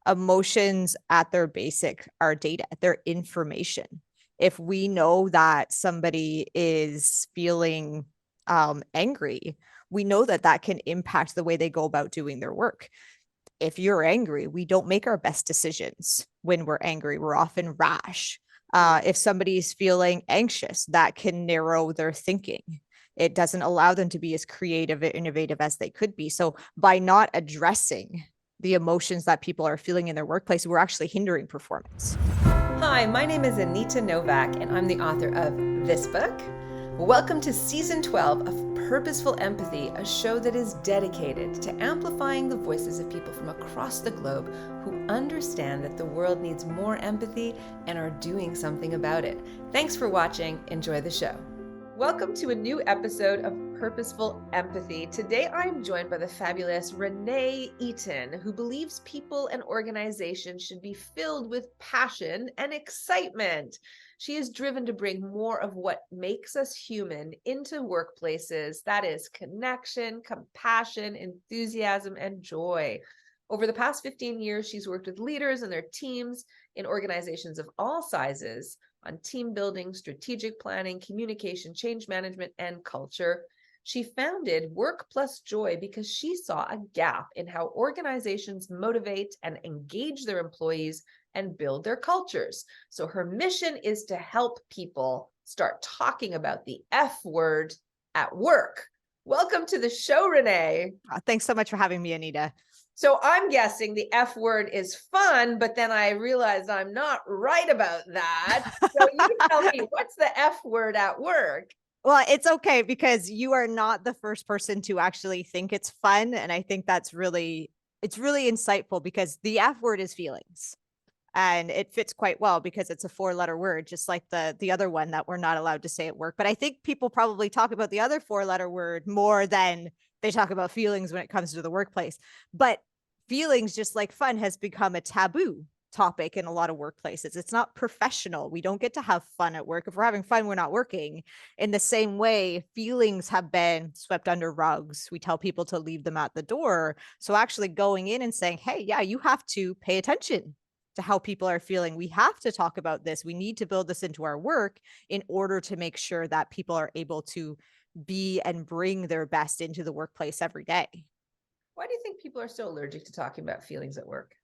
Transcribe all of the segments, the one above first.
Emotions at their basic are data, they're information. If we know that somebody is feeling angry, we know that that can impact the way they go about doing their work. If you're angry, we don't make our best decisions when we're angry. We're often rash. If somebody's feeling anxious, that can narrow their thinking. It doesn't allow them to be as creative and innovative as they could be. So by not addressing the emotions that people are feeling in their workplace, we're actually hindering performance. Hi, my name is Anita Nowak, and I'm the author of this book. Welcome to Season 12 of Purposeful Empathy, a show that is dedicated to amplifying the voices of people from across the globe who understand that the world needs more empathy and are doing something about it. Thanks for watching. Enjoy the show. Welcome to a new episode of Purposeful Empathy. Today I am joined by the fabulous Renée Eaton, who believes people and organizations should be filled with passion and excitement. She is driven to bring more of what makes us human into workplaces. That is connection, compassion, enthusiasm, and joy. Over the past 15 years, she's worked with leaders and their teams in organizations of all sizes on team building, strategic planning, communication, change management, and culture. She founded Work Plus Joy because she saw a gap in how organizations motivate and engage their employees and build their cultures. So her mission is to help people start talking about the F word at work. Welcome to the show, Renée. Thanks so much for having me, Anita. So I'm guessing the F word is fun, but then I realized I'm not right about that. So you tell me, what's the F word at work? Well, it's okay because you are not the first person to actually think it's fun. And I think it's really insightful because the F word is feelings. And it fits quite well because it's a 4-letter word, just like the other one that we're not allowed to say at work. But I think people probably talk about the other 4-letter word more than they talk about feelings when it comes to the workplace. But feelings, just like fun, has become a taboo topic in a lot of workplaces. It's not professional. We don't get to have fun at work. If we're having fun, we're not working. In the same way, feelings have been swept under rugs. We tell people to leave them at the door. So actually going in and saying, hey, yeah, you have to pay attention to how people are feeling. We have to talk about this. We need to build this into our work in order to make sure that people are able to be and bring their best into the workplace every day. Why do you think people are so allergic to talking about feelings at work?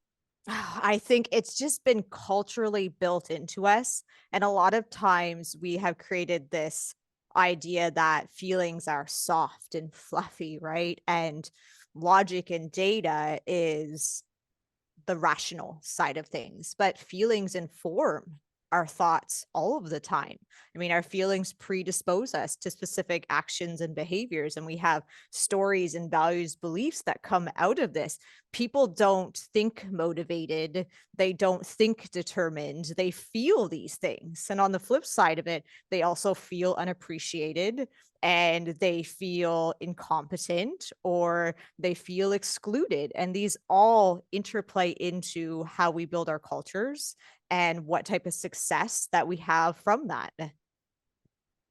I think it's just been culturally built into us. And a lot of times we have created this idea that feelings are soft and fluffy, right? And logic and data is the rational side of things, but feelings inform our thoughts all of the time. I mean, our feelings predispose us to specific actions and behaviors, and we have stories and values, beliefs that come out of this. People don't think motivated, they don't think determined, they feel these things. And on the flip side of it, they also feel unappreciated and they feel incompetent or they feel excluded. And these all interplay into how we build our cultures and what type of success that we have from that.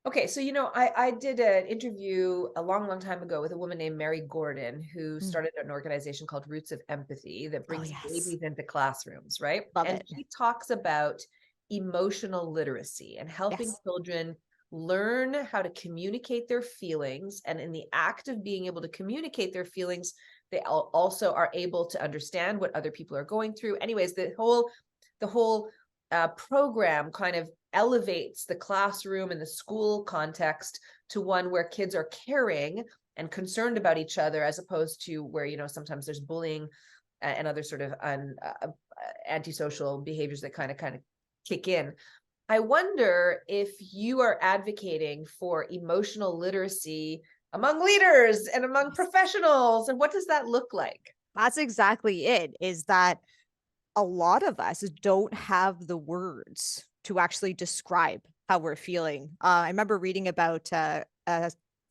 Okay, so I did an interview a long time ago with a woman named Mary Gordon, who Mm. started an organization called Roots of Empathy that Oh, brings yes. babies into classrooms, right? Love And it. she talks about emotional literacy and helping Yes. children learn how to communicate their feelings. And in the act of being able to communicate their feelings, they also are able to understand what other people are going through. Anyways, the whole program kind of elevates the classroom and the school context to one where kids are caring and concerned about each other, as opposed to where sometimes there's bullying and other sort of antisocial behaviors that kind of kick in. I wonder if you are advocating for emotional literacy among leaders and among Yes. professionals, and what does that look like? That's exactly it, is that a lot of us don't have the words to actually describe how we're feeling. I remember reading about a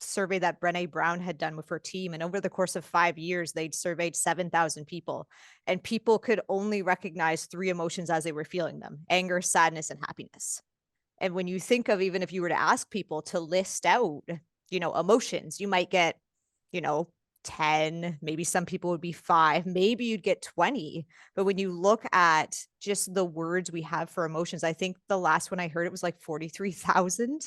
survey that Brené Brown had done with her team. And over the course of 5 years, they'd surveyed 7,000 people. And people could only recognize 3 emotions as they were feeling them: anger, sadness, and happiness. And when you think of, even if you were to ask people to list out, emotions, you might get, you know, 10, maybe some people would be 5, maybe you'd get 20. But when you look at just the words we have for emotions, I think the last one I heard it was like 43,000. Wow.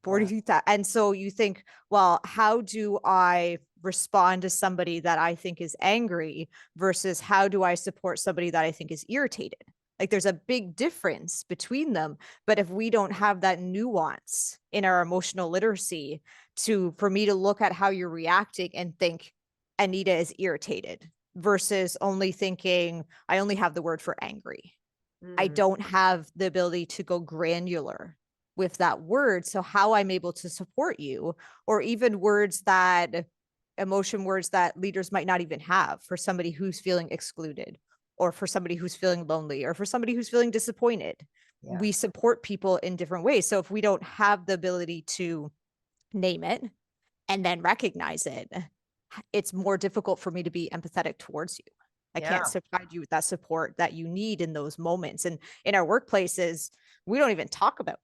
43,000. And so you think, well, how do I respond to somebody that I think is angry versus how do I support somebody that I think is irritated? Like there's a big difference between them. But if we don't have that nuance in our emotional literacy, for me to look at how you're reacting and think Anita is irritated versus only thinking I only have the word for angry. I Mm, don't have the ability to go granular with that word. So how I'm able to support you, or even emotion words that leaders might not even have for somebody who's feeling excluded, or for somebody who's feeling lonely, or for somebody who's feeling disappointed. yeah. We support people in different ways. So if we don't have the ability to name it and then recognize it, it's more difficult for me to be empathetic towards you. I Yeah. can't provide you with that support that you need in those moments. And in our workplaces, we don't even talk about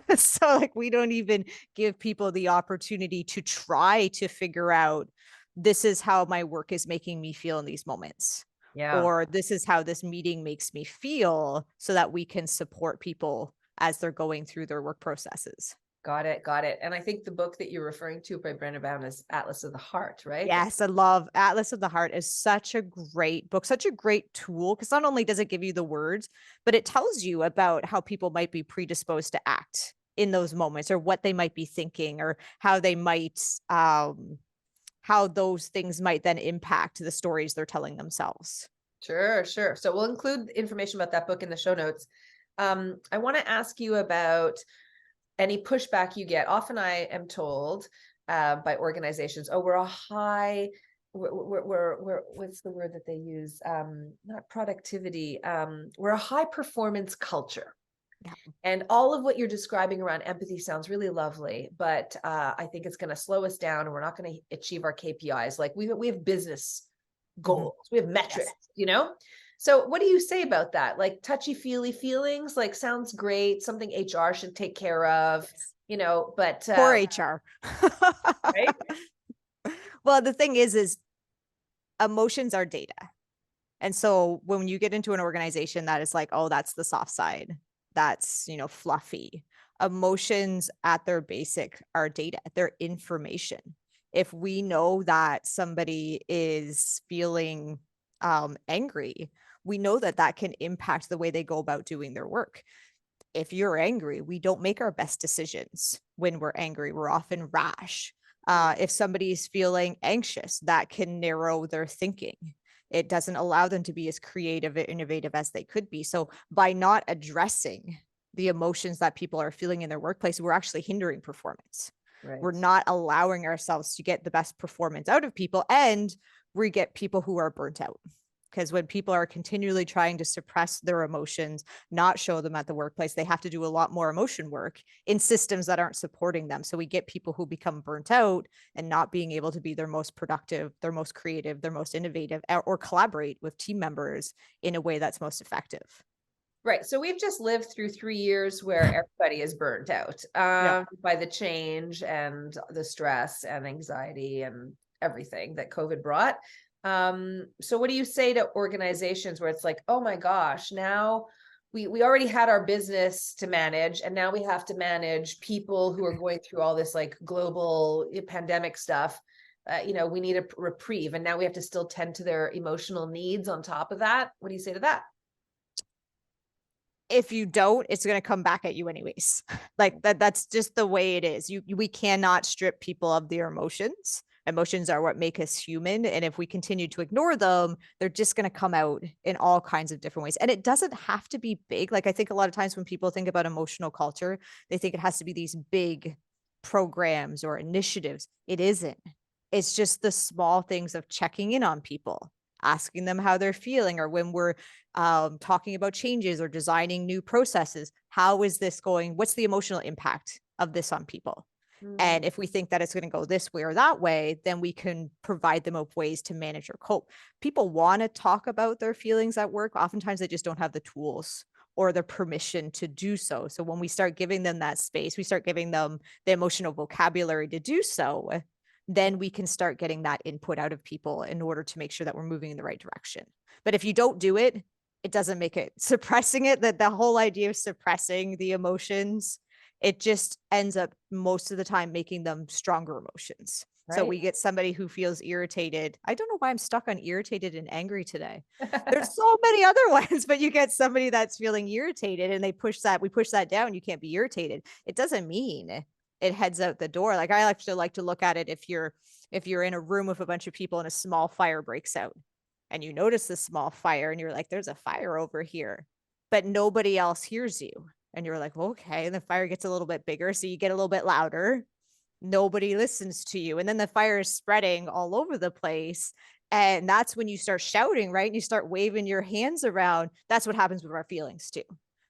it. So like we don't even give people the opportunity to try to figure out this is how my work is making me feel in these moments. Yeah. Or this is how this meeting makes me feel so that we can support people as they're going through their work processes. Got it. Got it. And I think the book that you're referring to by Brenda Brown is Atlas of the Heart, right? Yes, I love Atlas of the Heart is such a great book, such a great tool because not only does it give you the words, but it tells you about how people might be predisposed to act in those moments or what they might be thinking or how they might how those things might then impact the stories they're telling themselves. Sure, sure. So we'll include information about that book in the show notes. I want to ask you about any pushback you get. Often I am told by organizations, oh, we're a high, we're what's the word that they use? Not productivity. We're a high performance culture. Yeah. And all of what you're describing around empathy sounds really lovely, but I think it's going to slow us down and we're not going to achieve our KPIs. Like we have business Mhm. goals, we have metrics, Yes. So what do you say about that? Like touchy-feely feelings, like sounds great, something HR should take care of, Yes. but Poor HR. right? Well, the thing is emotions are data. And so when you get into an organization that is like, oh, that's the soft side, that's, fluffy, emotions at their basic are data, they're information. If we know that somebody is feeling angry, we know that that can impact the way they go about doing their work. If you're angry, we don't make our best decisions when we're angry. We're often rash. If somebody's feeling anxious, that can narrow their thinking. It doesn't allow them to be as creative and innovative as they could be. So, by not addressing the emotions that people are feeling in their workplace, we're actually hindering performance. We're Right. not allowing ourselves to get the best performance out of people, and we get people who are burnt out. Because when people are continually trying to suppress their emotions, not show them at the workplace, they have to do a lot more emotion work in systems that aren't supporting them. So we get people who become burnt out and not being able to be their most productive, their most creative, their most innovative, or collaborate with team members in a way that's most effective. Right. So we've just lived through 3 years where everybody is burnt out Yeah. by the change and the stress and anxiety and everything that COVID brought. So what do you say to organizations where it's like, oh my gosh, now we already had our business to manage, and now we have to manage people who are going through all this like global pandemic stuff. We need a reprieve, and now we have to still tend to their emotional needs on top of that. What do you say to that? If you don't, it's going to come back at you anyways. Like that's just the way it is. We cannot strip people of their emotions. Emotions are what make us human, and if we continue to ignore them, they're just going to come out in all kinds of different ways. And it doesn't have to be big. Like I think a lot of times when people think about emotional culture, they think it has to be these big programs or initiatives. It isn't. It's just the small things of checking in on people, asking them how they're feeling, or when we're talking about changes or designing new processes. How is this going? What's the emotional impact of this on people? Mm, And if we think that it's going to go this way or that way, then we can provide them with ways to manage or cope. People want to talk about their feelings at work. Oftentimes, they just don't have the tools or the permission to do so. So when we start giving them that space, we start giving them the emotional vocabulary to do so, then we can start getting that input out of people in order to make sure that we're moving in the right direction. But if you don't do it, it doesn't make it suppressing it, that the whole idea of suppressing the emotions, it just ends up most of the time making them stronger emotions. So Right. we get somebody who feels irritated. I don't know why I'm stuck on irritated and angry today. There's so many other ones, but you get somebody that's feeling irritated and we push that down. You can't be irritated. It doesn't mean it heads out the door. Like I actually like to look at it if you're in a room with a bunch of people and a small fire breaks out and you notice the small fire and you're like, there's a fire over here, but nobody else hears you. And you're like, well, okay. And the fire gets a little bit bigger. So you get a little bit louder. Nobody listens to you. And then the fire is spreading all over the place. And that's when you start shouting, right? And you start waving your hands around. That's what happens with our feelings too.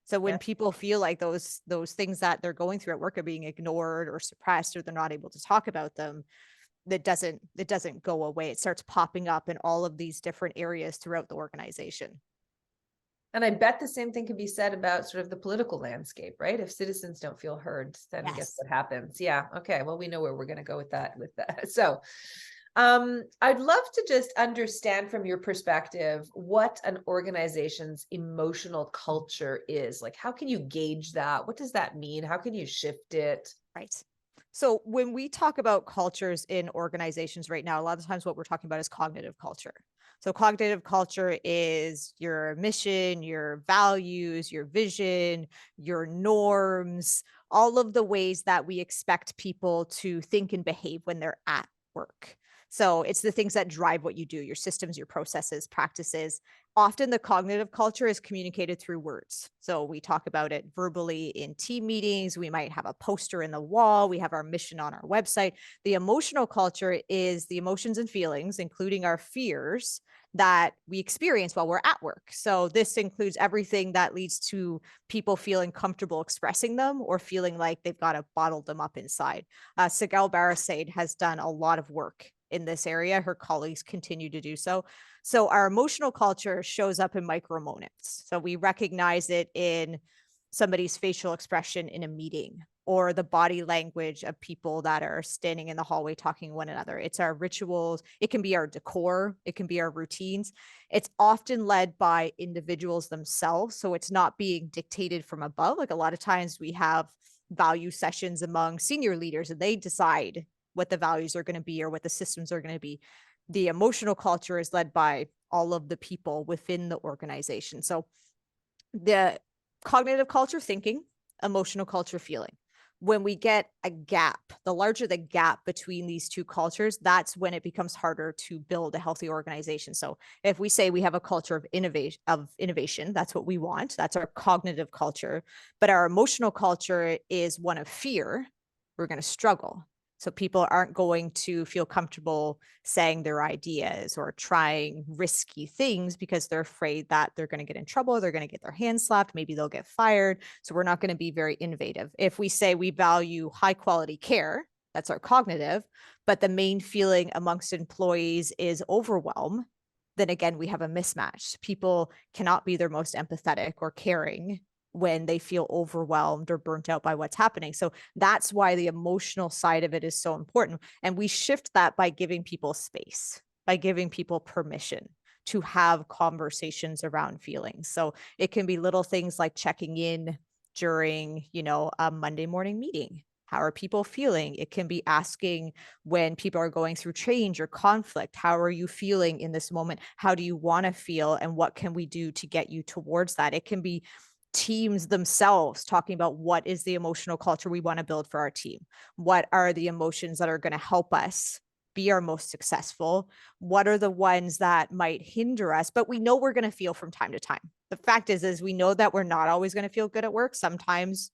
So when Yeah. people feel like those things that they're going through at work are being ignored or suppressed, or they're not able to talk about them, it doesn't go away. It starts popping up in all of these different areas throughout the organization. And I bet the same thing can be said about sort of the political landscape, right? If citizens don't feel heard, then guess Yes. what happens? Yeah. Okay. Well, we know where we're going to go with that. So, I'd love to just understand from your perspective what an organization's emotional culture is. Like, how can you gauge that? What does that mean? How can you shift it? Right. So when we talk about cultures in organizations right now, a lot of times what we're talking about is cognitive culture. So cognitive culture is your mission, your values, your vision, your norms, all of the ways that we expect people to think and behave when they're at work. So it's the things that drive what you do, your systems, your processes, practices. Often the cognitive culture is communicated through words. So we talk about it verbally in team meetings. We might have a poster in the wall. We have our mission on our website. The emotional culture is the emotions and feelings, including our fears that we experience while we're at work. So this includes everything that leads to people feeling comfortable expressing them or feeling like they've got to bottle them up inside. Sigal Barasaid has done a lot of work in this area. Her colleagues continue to do so. So our emotional culture shows up in micro moments. So we recognize it in somebody's facial expression in a meeting or the body language of people that are standing in the hallway talking to one another. It's our rituals. It can be our decor. It can be our routines. It's often led by individuals themselves. So it's not being dictated from above. Like a lot of times we have value sessions among senior leaders and they decide what the values are going to be or what the systems are going to be. The emotional culture is led by all of the people within the organization. So the cognitive culture thinking, emotional culture feeling. When we get a gap, the larger the gap between these two cultures, that's when it becomes harder to build a healthy organization. So if we say we have a culture of innovation, that's what we want. That's our cognitive culture. But our emotional culture is one of fear, we're going to struggle. So people aren't going to feel comfortable saying their ideas or trying risky things because they're afraid that they're going to get in trouble, they're going to get their hands slapped, maybe they'll get fired. So we're not going to be very innovative. If we say we value high quality care, that's our cognitive, but the main feeling amongst employees is overwhelm, then again, we have a mismatch. People cannot be their most empathetic or caring when they feel overwhelmed or burnt out by what's happening. So that's why the emotional side of it is so important. And we shift that by giving people space, by giving people permission to have conversations around feelings. So it can be little things like checking in during, a Monday morning meeting. How are people feeling? It can be asking when people are going through change or conflict, how are you feeling in this moment? How do you want to feel? And what can we do to get you towards that? It can be teams themselves talking about what is the emotional culture we want to build for our team. What are the emotions that are going to help us be our most successful? What are the ones that might hinder us? But we know we're going to feel from time to time. The fact is we know that we're not always going to feel good at work. Sometimes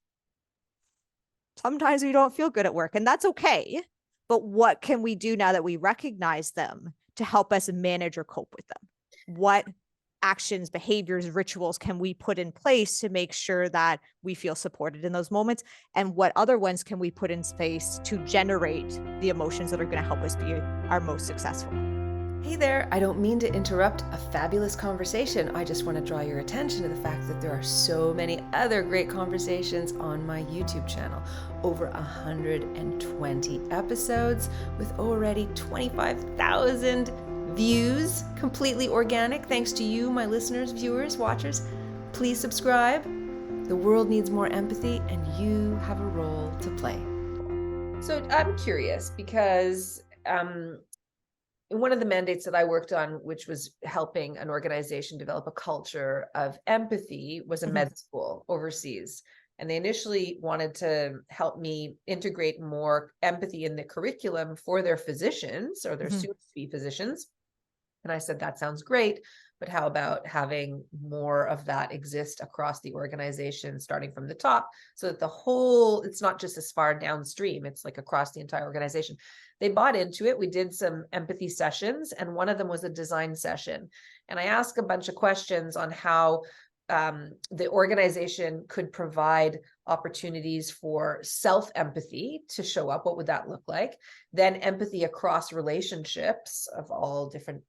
we don't feel good at work, and that's okay. But what can we do now that we recognize them to help us manage or cope with them? What actions, behaviors, rituals can we put in place to make sure that we feel supported in those moments? And what other ones can we put in space to generate the emotions that are going to help us be our most successful? Hey there, I don't mean to interrupt a fabulous conversation. I just want to draw your attention to the fact that there are so many other great conversations on my YouTube channel. Over 120 episodes with already 25,000 views, completely organic. Thanks to you, my listeners, viewers, watchers. Please subscribe. The world needs more empathy, and you have a role to play. So I'm curious because one of the mandates that I worked on, which was helping an organization develop a culture of empathy, was a Mhm. med school overseas. And they initially wanted to help me integrate more empathy in the curriculum for their physicians or their Mhm. soon-to-be physicians. And I said, that sounds great, but how about having more of that exist across the organization, starting from the top, so that it's not just as far downstream, it's like across the entire organization. They bought into it. We did some empathy sessions, and one of them was a design session. And I asked a bunch of questions on how the organization could provide opportunities for self-empathy to show up. What would that look like? Then empathy across relationships of all different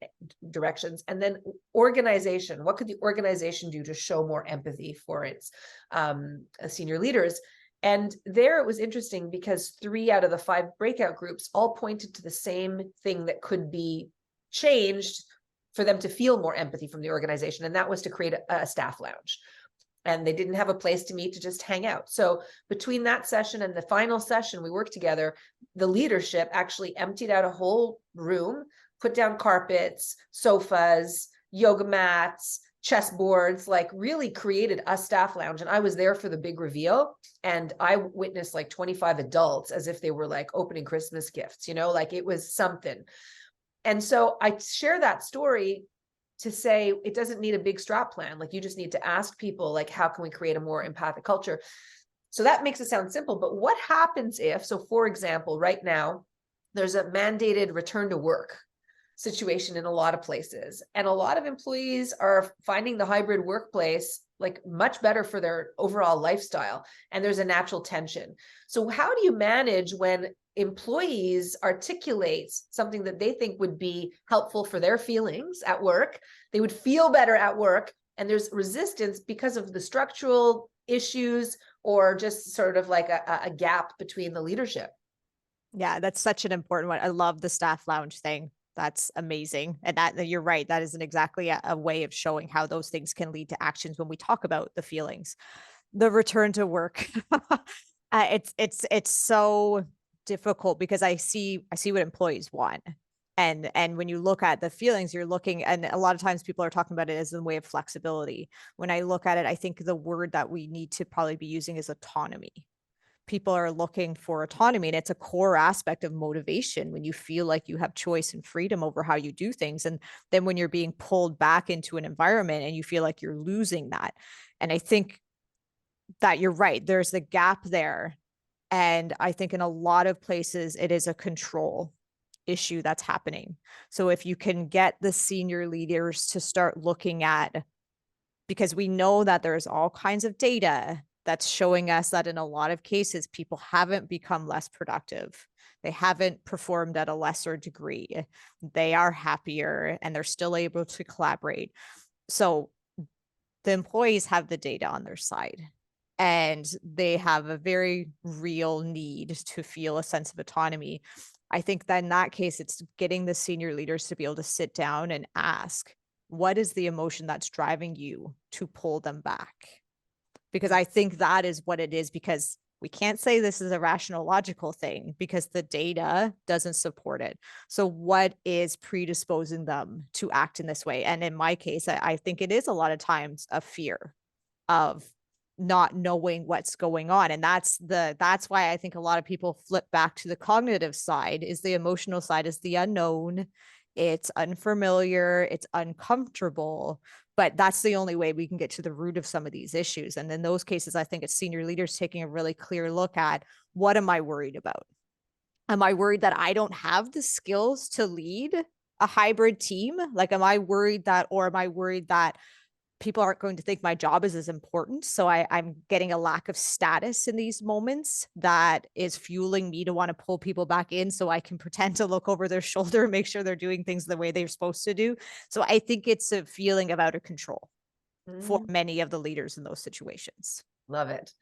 directions. And then organization. What could the organization do to show more empathy for its senior leaders? And there it was interesting because 3 out of the 5 breakout groups all pointed to the same thing that could be changed for them to feel more empathy from the organization. And that was to create a staff lounge. And they didn't have a place to meet, to just hang out. So between that session and the final session, we worked together. The leadership actually emptied out a whole room, put down carpets, sofas, yoga mats, chessboards, like really created a staff lounge. And I was there for the big reveal. And I witnessed like 25 adults as if they were like opening Christmas gifts, like it was something. And so I share that story to say it doesn't need a big strat plan. Like, you just need to ask people, like, how can we create a more empathic culture? So that makes it sound simple, but what happens if, so for example, right now, there's a mandated return to work situation in a lot of places, and a lot of employees are finding the hybrid workplace like much better for their overall lifestyle, and there's a natural tension. So how do you manage when employees articulate something that they think would be helpful for their feelings at work, they would feel better at work, and there's resistance because of the structural issues or just sort of like a gap between the leadership? Yeah, that's such an important one. I love the staff lounge thing. That's amazing. And that you're right. That isn't exactly a way of showing how those things can lead to actions when we talk about the feelings. The return to work. It's so difficult because I see what employees want. And when you look at the feelings, you're looking, and a lot of times people are talking about it as a way of flexibility. When I look at it, I think the word that we need to probably be using is autonomy. People are looking for autonomy, and it's a core aspect of motivation when you feel like you have choice and freedom over how you do things. And then when you're being pulled back into an environment and you feel like you're losing that. And I think that you're right, there's the gap there. And I think in a lot of places it is a control issue that's happening. So if you can get the senior leaders to start looking at, because we know that there's all kinds of data that's showing us that in a lot of cases, people haven't become less productive. They haven't performed at a lesser degree. They are happier and they're still able to collaborate. So the employees have the data on their side, and they have a very real need to feel a sense of autonomy. I think that in that case, it's getting the senior leaders to be able to sit down and ask, what is the emotion that's driving you to pull them back? Because I think that is what it is, because we can't say this is a rational, logical thing because the data doesn't support it. So what is predisposing them to act in this way? And in my case, I think it is a lot of times a fear of not knowing what's going on. And that's why I think a lot of people flip back to the cognitive side. Is the emotional side is the unknown. It's unfamiliar, it's uncomfortable, but that's the only way we can get to the root of some of these issues. And in those cases, I think it's senior leaders taking a really clear look at, what am I worried about? Am I worried that I don't have the skills to lead a hybrid team? Like, am I worried that, or am I worried that people aren't going to think my job is as important. So I'm getting a lack of status in these moments that is fueling me to want to pull people back in so I can pretend to look over their shoulder and make sure they're doing things the way they're supposed to do. So I think it's a feeling of out of control for Mm, many of the leaders in those situations. love it.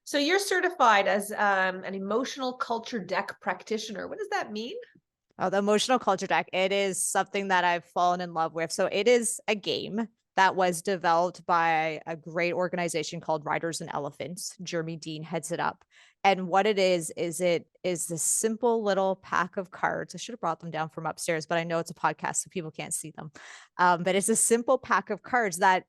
So you're certified as an emotional culture deck practitioner. What does that mean? Oh, the emotional culture deck, it is something that I've fallen in love with. So it is a game that was developed by a great organization called Riders and Elephants. Jeremy Dean heads it up. And what it is it is this simple little pack of cards. I should have brought them down from upstairs, but I know it's a podcast, so people can't see them. But it's a simple pack of cards that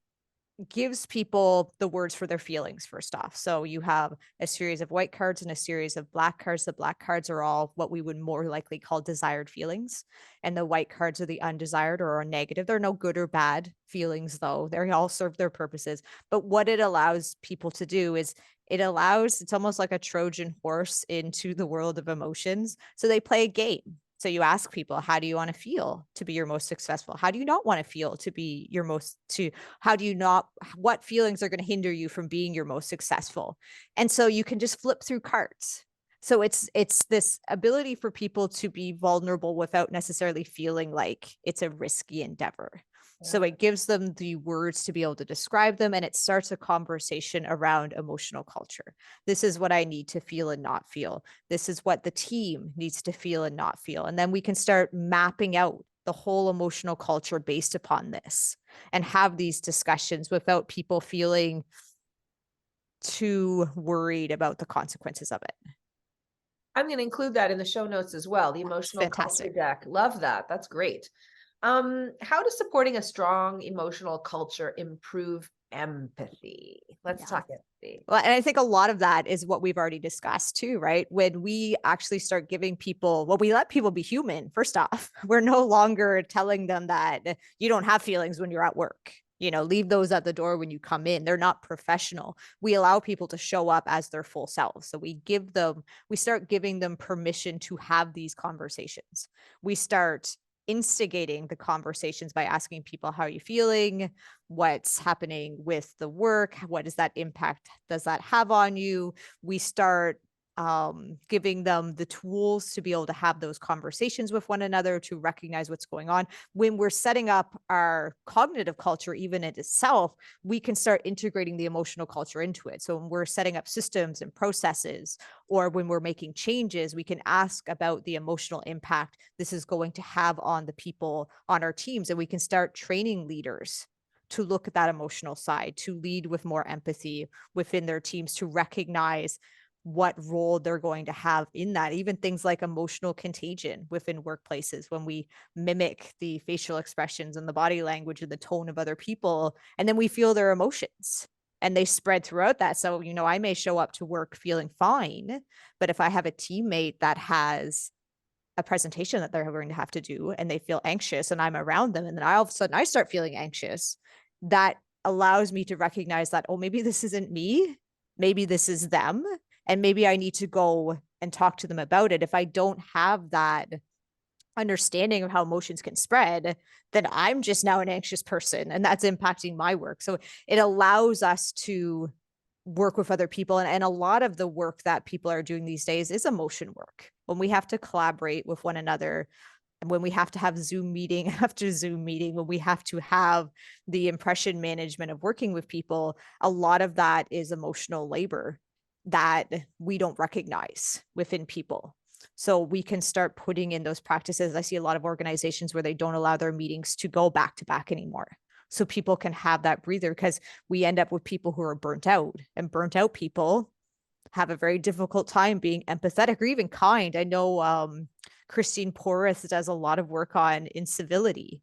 gives people the words for their feelings first off. So you have a series of white cards and a series of black cards. The black cards are all what we would more likely call desired feelings. And the white cards are the undesired or are negative. They're no good or bad feelings, though. They all serve their purposes. But what it allows people to do is it's almost like a Trojan horse into the world of emotions. So they play a game. So you ask people, how do you want to feel to be your most successful? How do you not want to feel to be your most to how do you not what feelings are going to hinder you from being your most successful? And so you can just flip through cards. So it's this ability for people to be vulnerable without necessarily feeling like it's a risky endeavor. So Yeah. it gives them the words to be able to describe them, and it starts a conversation around emotional culture. This is what I need to feel and not feel. This is what the team needs to feel and not feel. And then we can start mapping out the whole emotional culture based upon this and have these discussions without people feeling too worried about the consequences of it. I'm going to include that in the show notes as well. The It's emotional culture fantastic. deck. Love that. That's great. How does supporting a strong emotional culture improve empathy? Let's Yeah. talk empathy. Well, and I think a lot of that is what we've already discussed too, right? When we actually start giving people, well, we let people be human, first off. We're no longer telling them that you don't have feelings when you're at work. Leave those at the door when you come in. They're not professional. We allow people to show up as their full selves. So we start giving them permission to have these conversations. We start instigating the conversations by asking people, how are you feeling? What's happening with the work? What does that impact does that have on you? We start giving them the tools to be able to have those conversations with one another, to recognize what's going on. When we're setting up our cognitive culture, even in itself, we can start integrating the emotional culture into it. So when we're setting up systems and processes, or when we're making changes, we can ask about the emotional impact this is going to have on the people on our teams. And we can start training leaders to look at that emotional side, to lead with more empathy within their teams, to recognize what role they're going to have in that. Even things like emotional contagion within workplaces, when we mimic the facial expressions and the body language and the tone of other people, and then we feel their emotions and they spread throughout that. So, I may show up to work feeling fine, but if I have a teammate that has a presentation that they're going to have to do and they feel anxious and I'm around them, and then all of a sudden I start feeling anxious, that allows me to recognize that, oh, maybe this isn't me, maybe this is them, and maybe I need to go and talk to them about it. If I don't have that understanding of how emotions can spread, then I'm just now an anxious person and that's impacting my work. So it allows us to work with other people. And a lot of the work that people are doing these days is emotion work. When we have to collaborate with one another, and when we have to have Zoom meeting after Zoom meeting, when we have to have the impression management of working with people, a lot of that is emotional labor that we don't recognize within people. So we can start putting in those practices. I see a lot of organizations where they don't allow their meetings to go back to back anymore. So people can have that breather, because we end up with people who are burnt out, and burnt out people have a very difficult time being empathetic or even kind. I know Christine Porras does a lot of work on incivility.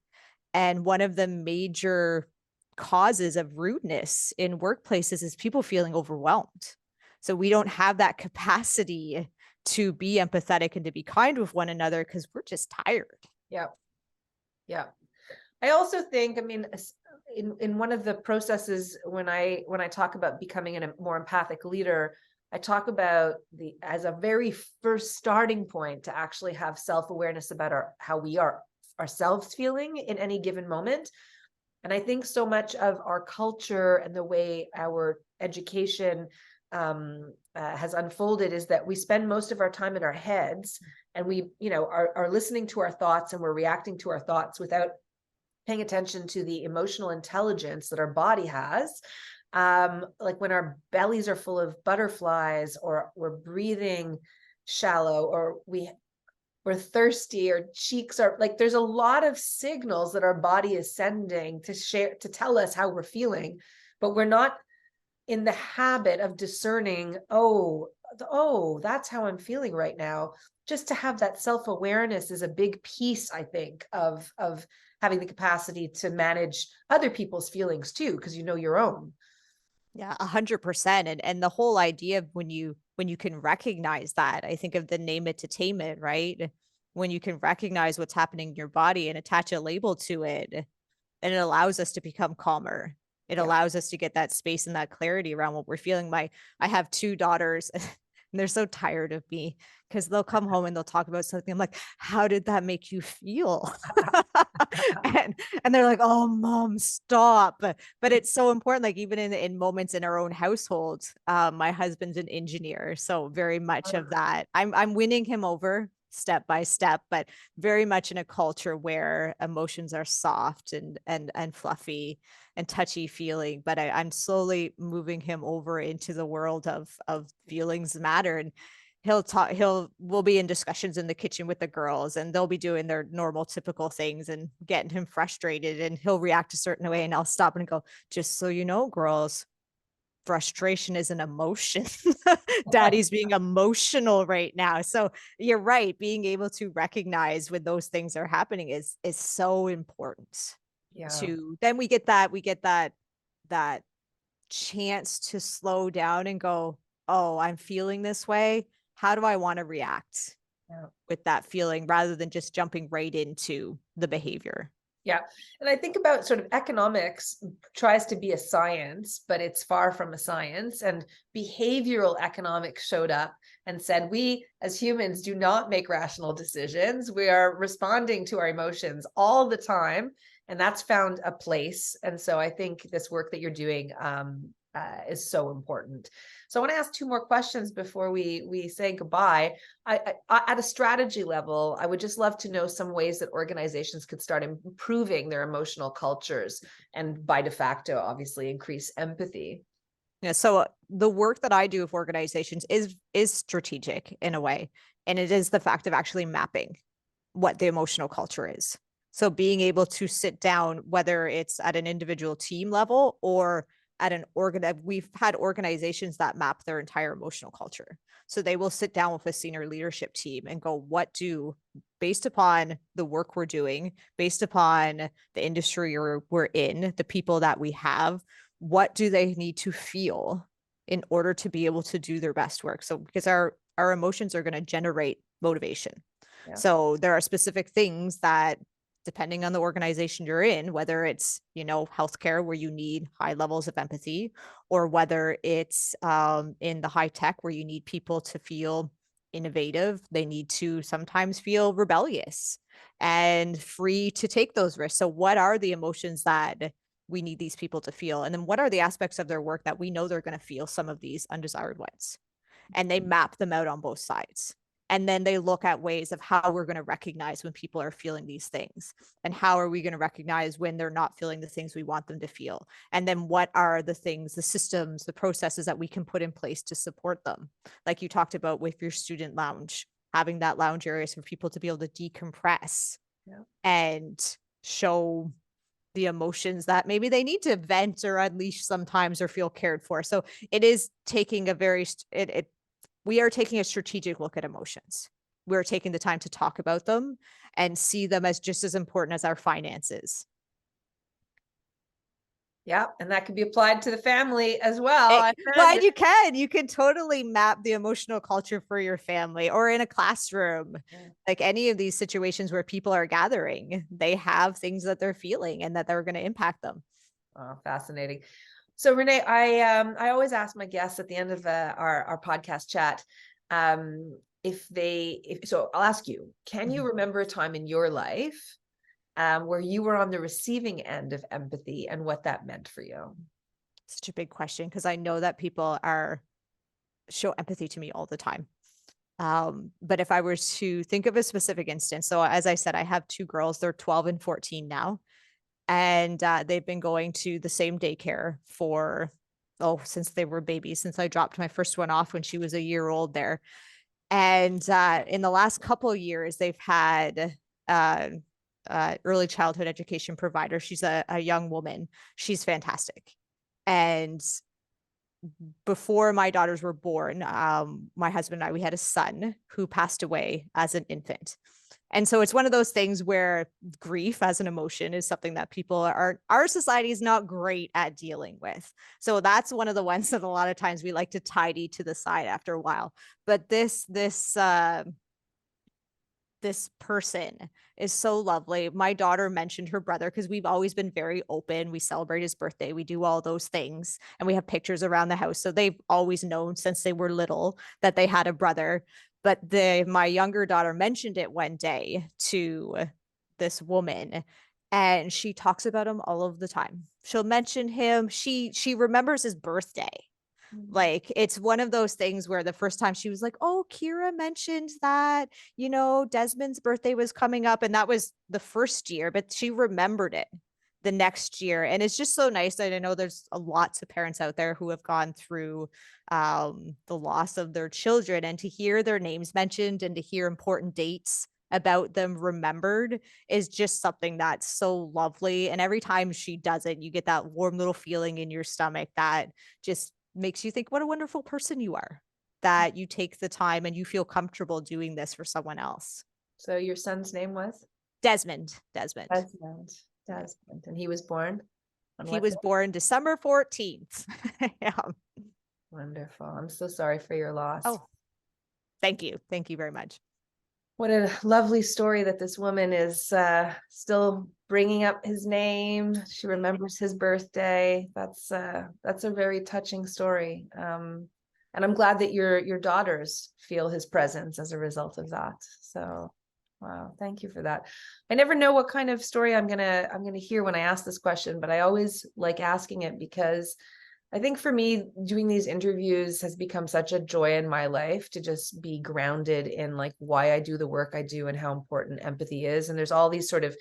And one of the major causes of rudeness in workplaces is people feeling overwhelmed. So we don't have that capacity to be empathetic and to be kind with one another because we're just tired. Yeah. Yeah. I also think, I mean, in one of the processes, when I talk about becoming a more empathic leader, I talk about as a very first starting point to actually have self-awareness about how we are ourselves feeling in any given moment. And I think so much of our culture and the way our education has unfolded is that we spend most of our time in our heads, and we, are listening to our thoughts, and we're reacting to our thoughts without paying attention to the emotional intelligence that our body has. Like when our bellies are full of butterflies, or we're breathing shallow, or we're thirsty, or cheeks are like, there's a lot of signals that our body is sending to tell us how we're feeling, but we're not in the habit of discerning, oh, that's how I'm feeling right now. Just to have that self-awareness is a big piece, I think, of having the capacity to manage other people's feelings too, because you know your own. Yeah, 100%. And the whole idea of when you can recognize that, I think of the name it to tame it, right? When you can recognize what's happening in your body and attach a label to it, and it allows us to become calmer. It Yeah. allows us to get that space and that clarity around what we're feeling. I have two daughters and they're so tired of me because they'll come home and they'll talk about something. I'm like, how did that make you feel? and and they're like, oh, mom, stop. But it's so important, like even in moments in our own household. My husband's an engineer, so very much of that. I'm winning him over step by step, but very much in a culture where emotions are soft and fluffy and touchy feeling. But I'm slowly moving him over into the world of feelings matter. And we'll be in discussions in the kitchen with the girls, and they'll be doing their normal typical things and getting him frustrated, and he'll react a certain way, and I'll stop and go, just so you know, girls, frustration is an emotion. Daddy's being emotional right now. So you're right. Being able to recognize when those things are happening is so important. Yeah. To then we get that chance to slow down and go, oh, I'm feeling this way. How do I want to react Yeah. with that feeling rather than just jumping right into the behavior? Yeah. And I think about sort of economics tries to be a science, but it's far from a science. And behavioral economics showed up and said, we as humans do not make rational decisions. We are responding to our emotions all the time. And that's found a place. And so I think this work that you're doing is so important. So I want to ask two more questions before we say goodbye. At a strategy level, I would just love to know some ways that organizations could start improving their emotional cultures, and by de facto, obviously, increase empathy. Yeah, so the work that I do with organizations is strategic in a way, and it is the fact of actually mapping what the emotional culture is. So being able to sit down, whether it's at an individual team level or at an we've had organizations that map their entire emotional culture. So they will sit down with a senior leadership team and go, based upon the work we're doing, based upon the industry we're in, the people that we have, what do they need to feel in order to be able to do their best work? So because our emotions are going to generate motivation. Yeah. So there are specific things that, depending on the organization you're in, whether it's, healthcare where you need high levels of empathy, or whether it's in the high tech where you need people to feel innovative, they need to sometimes feel rebellious and free to take those risks. So what are the emotions that we need these people to feel? And then what are the aspects of their work that we know they're going to feel some of these undesired ones? And they map them out on both sides. And then they look at ways of how we're going to recognize when people are feeling these things, and how are we going to recognize when they're not feeling the things we want them to feel. And then what are the things, the systems, the processes that we can put in place to support them? Like you talked about with your student lounge, having that lounge areas for people to be able to decompress. Yeah. And show the emotions that maybe they need to vent or unleash sometimes, or feel cared for. So it is taking we are taking a strategic look at emotions. We're taking the time to talk about them and see them as just as important as our finances. Yeah, and that could be applied to the family as well. Well, you can totally map the emotional culture for your family or in a classroom. Yeah. Like any of these situations where people are gathering, they have things that they're feeling and that they're going to impact them. Oh, fascinating. So Renée, I always ask my guests at the end of our podcast chat, so I'll ask you, can you remember a time in your life where you were on the receiving end of empathy and what that meant for you? Such a big question because I know that people show empathy to me all the time. But if I were to think of a specific instance, so as I said, I have two girls, they're 12 and 14 now, and they've been going to the same daycare for, oh, since they were babies, since I dropped my first one off when she was a year old there. And in the last couple of years, they've had uh, early childhood education provider. She's a young woman. She's fantastic. And before my daughters were born, my husband and I, we had a son who passed away as an infant. And so it's one of those things where grief as an emotion is something that our society is not great at dealing with. So that's one of the ones that a lot of times we like to tidy to the side after a while. But this person is so lovely. My daughter mentioned her brother because we've always been very open. We celebrate his birthday. We do all those things and we have pictures around the house. So they've always known since they were little that they had a brother. But my younger daughter mentioned it one day to this woman and she talks about him all of the time. She'll mention him. She remembers his birthday. Like, it's one of those things where the first time she was like, "Oh, Kira mentioned that, Desmond's birthday was coming up." And that was the first year, but she remembered it the next year. And it's just so nice that I know there's lots of parents out there who have gone through the loss of their children, and to hear their names mentioned and to hear important dates about them remembered is just something that's so lovely. And every time she does it, you get that warm little feeling in your stomach that just makes you think what a wonderful person you are, that you take the time and you feel comfortable doing this for someone else. So your son's name was? Desmond. And he was born on He what was day? born December 14th. Yeah. Wonderful. I'm so sorry for your loss. Oh, thank you. Thank you very much. What a lovely story that this woman is still bringing up his name. She remembers his birthday. That's a very touching story. And I'm glad that your daughters feel his presence as a result of that. So, wow, thank you for that. I never know what kind of story I'm gonna hear when I ask this question, but I always like asking it because I think for me, doing these interviews has become such a joy in my life to just be grounded in like why I do the work I do and how important empathy is. And there's all these sort of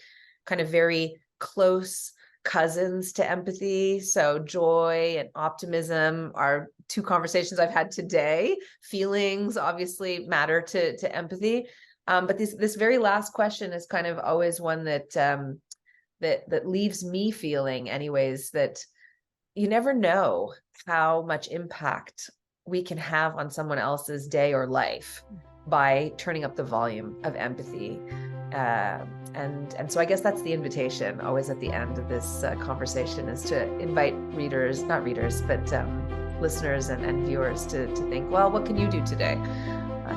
kind of very close cousins to empathy. So joy and optimism are two conversations I've had today. Feelings obviously matter to empathy. But this very last question is kind of always one that that leaves me feeling anyways, that you never know how much impact we can have on someone else's day or life by turning up the volume of empathy. And so I guess that's the invitation always at the end of this conversation, is to invite not readers, but listeners and viewers to think, well, what can you do today?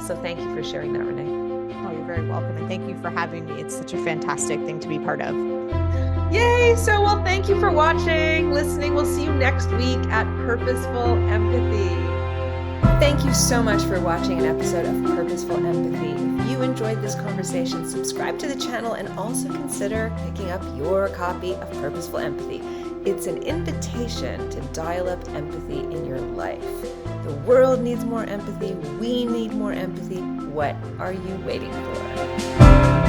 So thank you for sharing that, Renee. Oh, you're very welcome. And thank you for having me. It's such a fantastic thing to be part of. Yay! So, well, thank you for watching, listening. We'll see you next week at Purposeful Empathy. Thank you so much for watching an episode of Purposeful Empathy. If you enjoyed this conversation, subscribe to the channel and also consider picking up your copy of Purposeful Empathy. It's an invitation to dial up empathy in your life. The world needs more empathy. We need more empathy. What are you waiting for?